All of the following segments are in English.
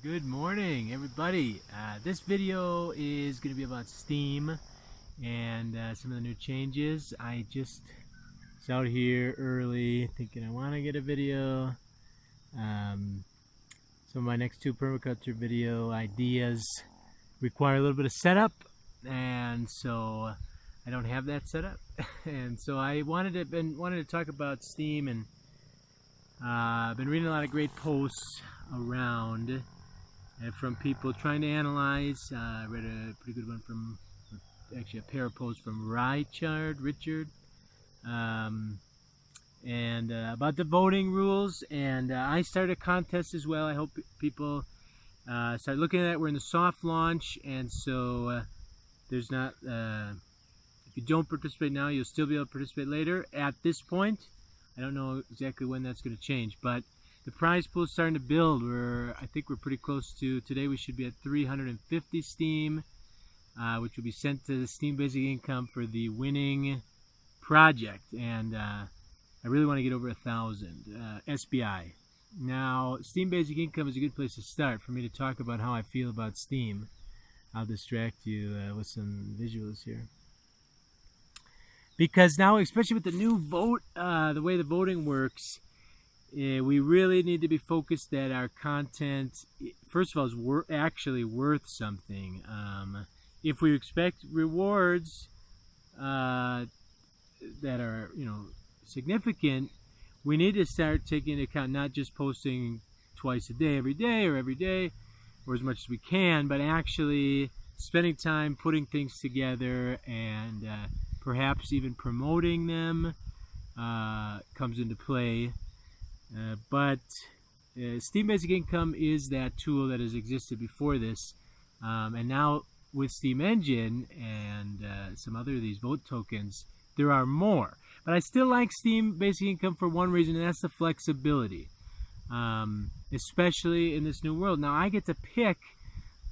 Good morning, everybody. This video is going to be about STEAM and some of the new changes. I just was out here early thinking I want to get a video. Some of my next two permaculture video ideas require a little bit of setup, and so I don't have that set up. And so I wanted to talk about STEAM, and I've been reading a lot of great posts around from people trying to analyze. I read a pretty good one from, actually a pair of posts from Richard, and about the voting rules. And I started a contest as well. I hope people start looking at it. We're in the soft launch, and so there's not, if you don't participate now, you'll still be able to participate later. At this point, I don't know exactly when that's going to change, but the prize pool is starting to build. I think we're pretty close to, today we should be at 350 STEAM, which will be sent to the STEAM Basic Income for the winning project. And I really want to get over 1,000 SBI. Now, STEAM Basic Income is a good place to start for me to talk about how I feel about STEAM. I'll distract you with some visuals here. Because now, especially with the new vote, the way the voting works, we really need to be focused that our content, first of all, is actually worth something. If we expect rewards that are, significant, we need to start taking into account not just posting twice a day, every day, or as much as we can, but actually spending time putting things together, and perhaps even promoting them comes into play. But STEAM Basic Income is that tool that has existed before this, and now with Steam Engine and some other of these vote tokens, there are more. But I still like STEAM Basic Income for one reason, and that's the flexibility, especially in this new world. Now I get to pick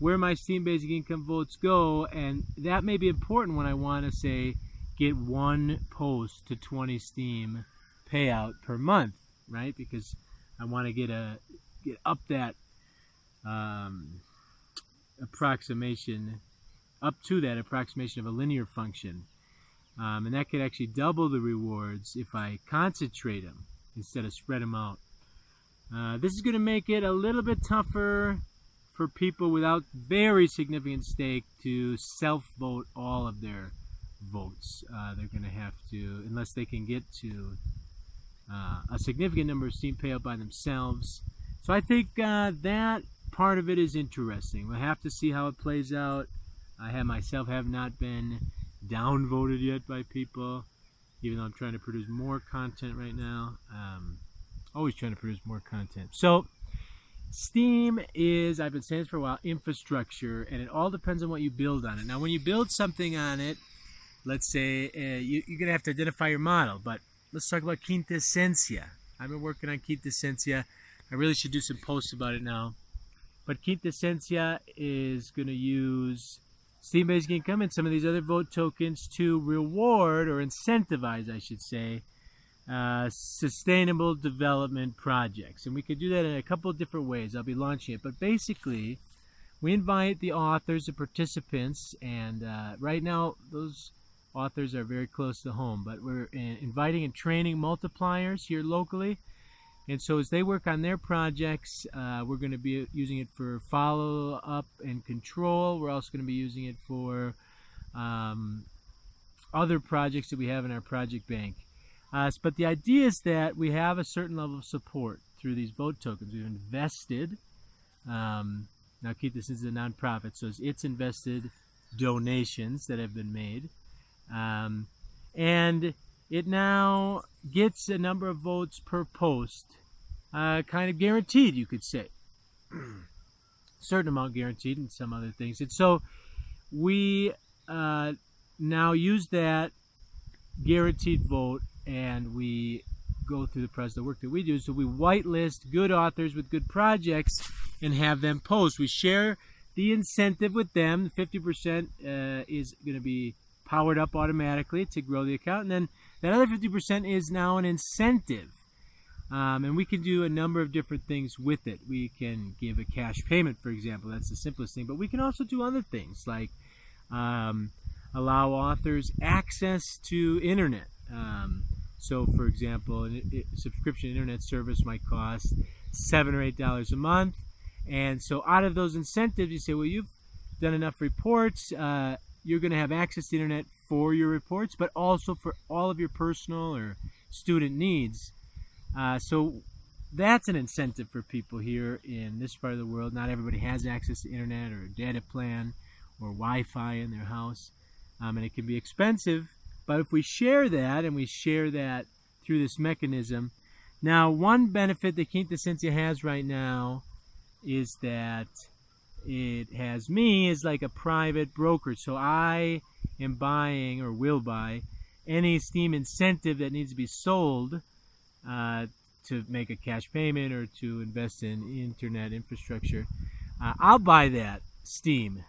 where my STEAM Basic Income votes go, and that may be important when I want to say get one post to 20 STEAM payout per month. Right, because I want to get up that approximation, up to that approximation of a linear function, and that could actually double the rewards if I concentrate them instead of spread them out. This is going to make it a little bit tougher for people without very significant stake to self-vote all of their votes. They're going to have to, unless they can get to a significant number of STEAM payout by themselves. So I think that part of it is interesting. We'll have to see how it plays out. I myself have not been downvoted yet by people, even though I'm trying to produce more content right now. Always trying to produce more content. So STEAM is, I've been saying this for a while, infrastructure, and it all depends on what you build on it. Now when you build something on it, let's say you're going to have to identify your model, but let's talk about quintessencia. I've been working on quintessencia. I really should do some posts about it now. But quintessencia is going to use STEAM Basic Income and some of these other vote tokens to reward, or incentivize, I should say, sustainable development projects. And we could do that in a couple of different ways. I'll be launching it. But basically, we invite the authors, the participants, and right now those authors are very close to home, but we're inviting and training multipliers here locally. And so as they work on their projects, we're going to be using it for follow-up and control. We're also going to be using it for other projects that we have in our project bank. But the idea is that we have a certain level of support through these vote tokens. We've invested. Now keep this as a nonprofit, so it's invested donations that have been made. And it now gets a number of votes per post, kind of guaranteed, you could say. Certain amount guaranteed, and some other things. And so we now use that guaranteed vote, and we go through the process of the work that we do. So we whitelist good authors with good projects and have them post. We share the incentive with them. 50% is going to be powered up automatically to grow the account, and then that other 50% is now an incentive And we can do a number of different things with it. We can give a cash payment, for example. That's the simplest thing. But we can also do other things like allow authors access to internet. So, for example, a subscription internet service might cost $7 or $8 a month. And so out of those incentives, you say, well, you've done enough reports. You're going to have access to internet for your reports, but also for all of your personal or student needs. So that's an incentive for people here in this part of the world. Not everybody has access to internet or a data plan or Wi-Fi in their house, and it can be expensive. But if we share that, and we share that through this mechanism, now one benefit that Quintessencia has right now is that it has me as like a private broker. So I am buying or will buy any STEAM incentive that needs to be sold to make a cash payment or to invest in internet infrastructure. I'll buy that STEAM.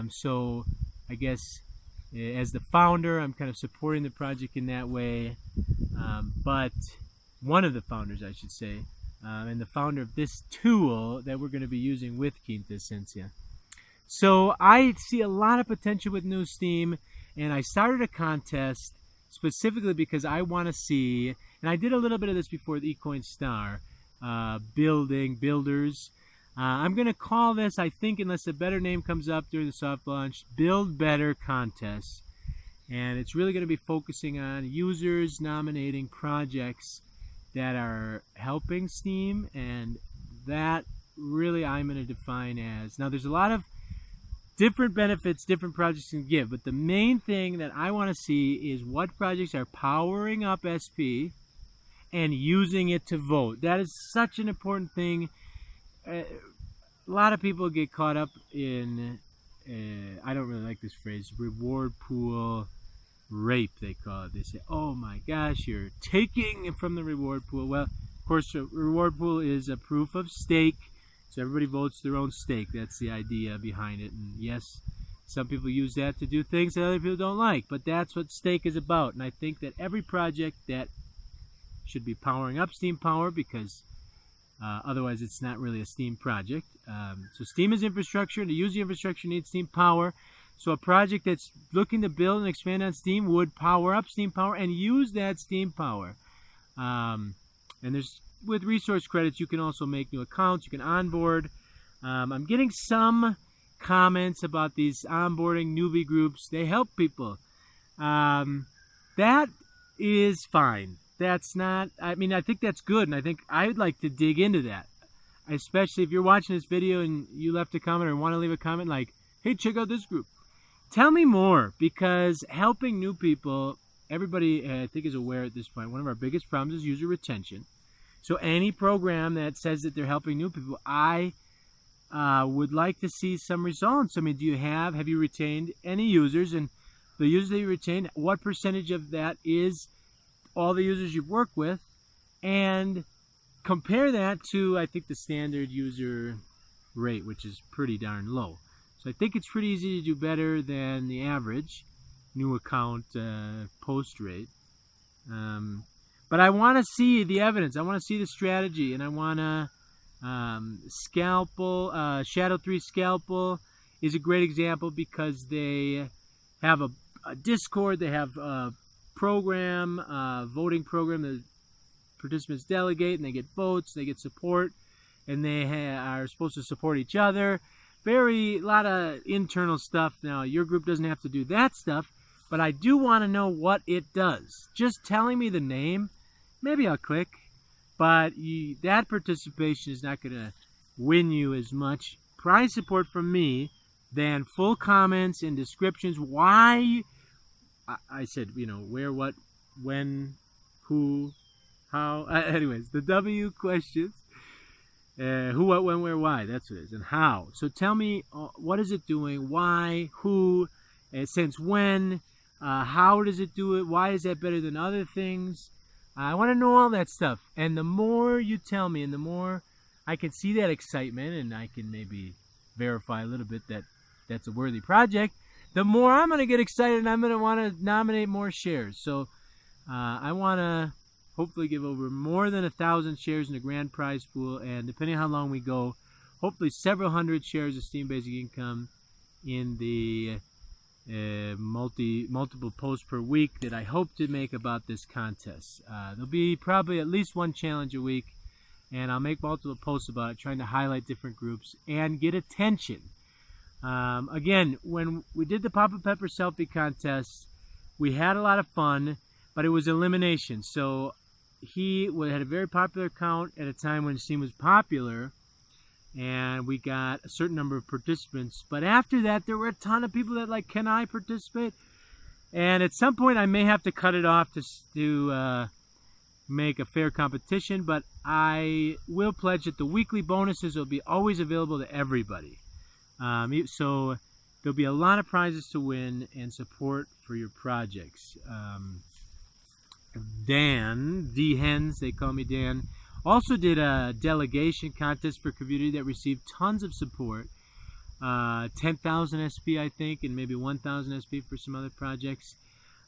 So I guess as the founder, I'm kind of supporting the project in that way. But one of the founders, I should say, and the founder of this tool that we're going to be using with Quintessencia. So I see a lot of potential with newsteem, and I started a contest specifically because I want to see, and I did a little bit of this before the eCoin Star, builders. I'm going to call this, I think, unless a better name comes up during the soft launch, Build Better Contest. And it's really going to be focusing on users nominating projects that are helping STEAM, and that really I'm going to define as, now there's a lot of different benefits different projects can give, but the main thing that I want to see is what projects are powering up SP and using it to vote. That is such an important thing. A lot of people get caught up in, I don't really like this phrase, reward pool rape, they call it. They say, oh my gosh, you're taking from the reward pool. Well, of course, the reward pool is a proof of stake, so everybody votes their own stake. That's the idea behind it. And yes, some people use that to do things that other people don't like, but that's what stake is about. And I think that every project that should be powering up STEAM power, because otherwise it's not really a STEAM project. So STEAM is infrastructure, and to use the infrastructure needs STEAM power. So a project that's looking to build and expand on STEAM would power up STEAM power and use that STEAM power. And there's, with resource credits, you can also make new accounts. You can onboard. I'm getting some comments about these onboarding newbie groups. They help people. That is fine. That's not, I mean, I think that's good, and I think I'd like to dig into that. Especially if you're watching this video and you left a comment or want to leave a comment like, hey, check out this group. Tell me more, because helping new people, everybody I think is aware at this point, one of our biggest problems is user retention. So any program that says that they're helping new people, I would like to see some results. I mean, have you retained any users? And the users that you retained, what percentage of that is all the users you've worked with? And compare that to, I think, the standard user rate, which is pretty darn low. So I think it's pretty easy to do better than the average new account post rate. But I want to see the evidence. I want to see the strategy, and I want to Scalpel, Shadow 3 Scalpel is a great example because they have a Discord, they have a program, voting program that participants delegate, and they get votes, they get support, and they are supposed to support each other. A lot of internal stuff. Now, your group doesn't have to do that stuff, but I do want to know what it does. Just telling me the name, maybe I'll click, but that participation is not going to win you as much prize support from me than full comments and descriptions. Why? I said, where, what, when, who, how. Anyways, the W questions. Who, what, when, where, why. That's what it is. And how. So tell me, what is it doing? Why? Who? Since when? How does it do it? Why is that better than other things? I want to know all that stuff. And the more you tell me, and the more I can see that excitement, and I can maybe verify a little bit that that's a worthy project, the more I'm going to get excited, and I'm going to want to nominate more shares. So I want to hopefully give over more than 1,000 shares in the grand prize pool, and depending on how long we go, hopefully several hundred shares of STEAM Basic Income in the multiple posts per week that I hope to make about this contest. There'll be probably at least one challenge a week, and I'll make multiple posts about it, trying to highlight different groups and get attention. Again, when we did the Papa Pepper selfie contest, we had a lot of fun, but it was elimination. So he had a very popular account at a time when STEAM was popular, and we got a certain number of participants. But after that, there were a ton of people that like, can I participate? And at some point, I may have to cut it off to make a fair competition, but I will pledge that the weekly bonuses will be always available to everybody. So there'll be a lot of prizes to win and support for your projects. Dan, D-Hens, they call me Dan, also did a delegation contest for community that received tons of support. 10,000 SP, I think, and maybe 1,000 SP for some other projects.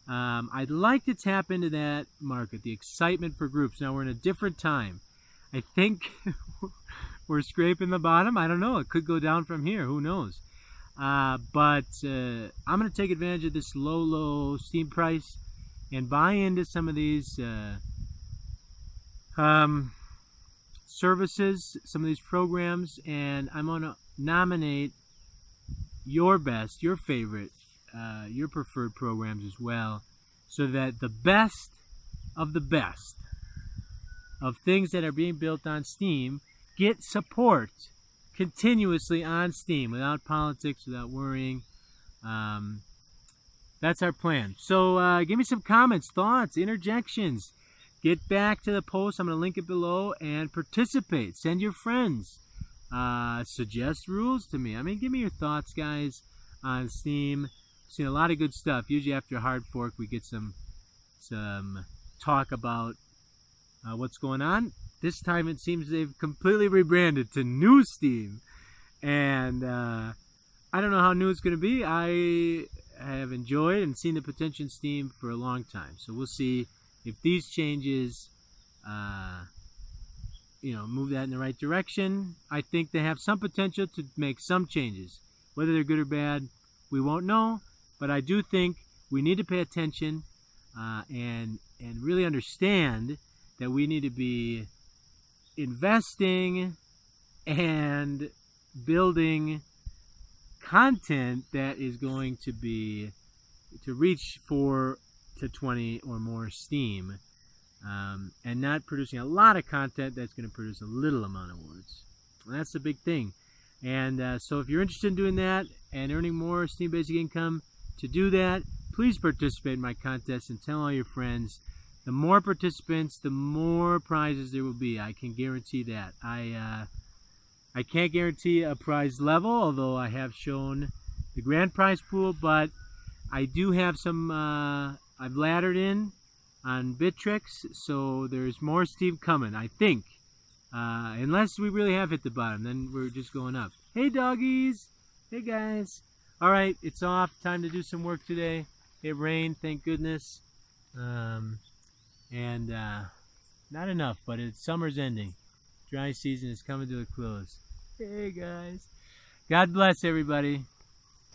I'd like to tap into that market, the excitement for groups. Now, we're in a different time. I think we're scraping the bottom. I don't know. It could go down from here. Who knows? But I'm going to take advantage of this low STEAM price and buy into some of these services, some of these programs, and I'm going to nominate your best, your favorite, your preferred programs as well, so that the best of things that are being built on STEAM get support continuously on STEAM without politics, without worrying. That's our plan. So give me some comments, thoughts, interjections. Get back to the post. I'm going to link it below and participate. Send your friends. Suggest rules to me. I mean, give me your thoughts, guys, on STEAM. I've seen a lot of good stuff. Usually after a hard fork, we get some talk about what's going on. This time it seems they've completely rebranded to newsteem. And I don't know how new it's going to be. I have enjoyed and seen the potential in STEAM for a long time. So we'll see if these changes move that in the right direction. I think they have some potential to make some changes. Whether they're good or bad, we won't know. But I do think we need to pay attention and really understand that we need to be investing and building content that is going to be to reach 4 to 20 or more STEAM, and not producing a lot of content that's going to produce a little amount of words. And that's the big thing. And so if you're interested in doing that and earning more STEAM Basic Income, to do that, please participate in my contest and tell all your friends. The more participants, the more prizes there will be. I can guarantee that. I can't guarantee a prize level, although I have shown the grand prize pool, but I do have some, I've laddered in on Bittrex, so there's more STEAM coming, I think. Unless we really have hit the bottom, then we're just going up. Hey, doggies! Hey, guys! All right, it's off. Time to do some work today. It rained, thank goodness. Not enough, but summer's ending. Dry season is coming to a close. Hey, guys. God bless everybody.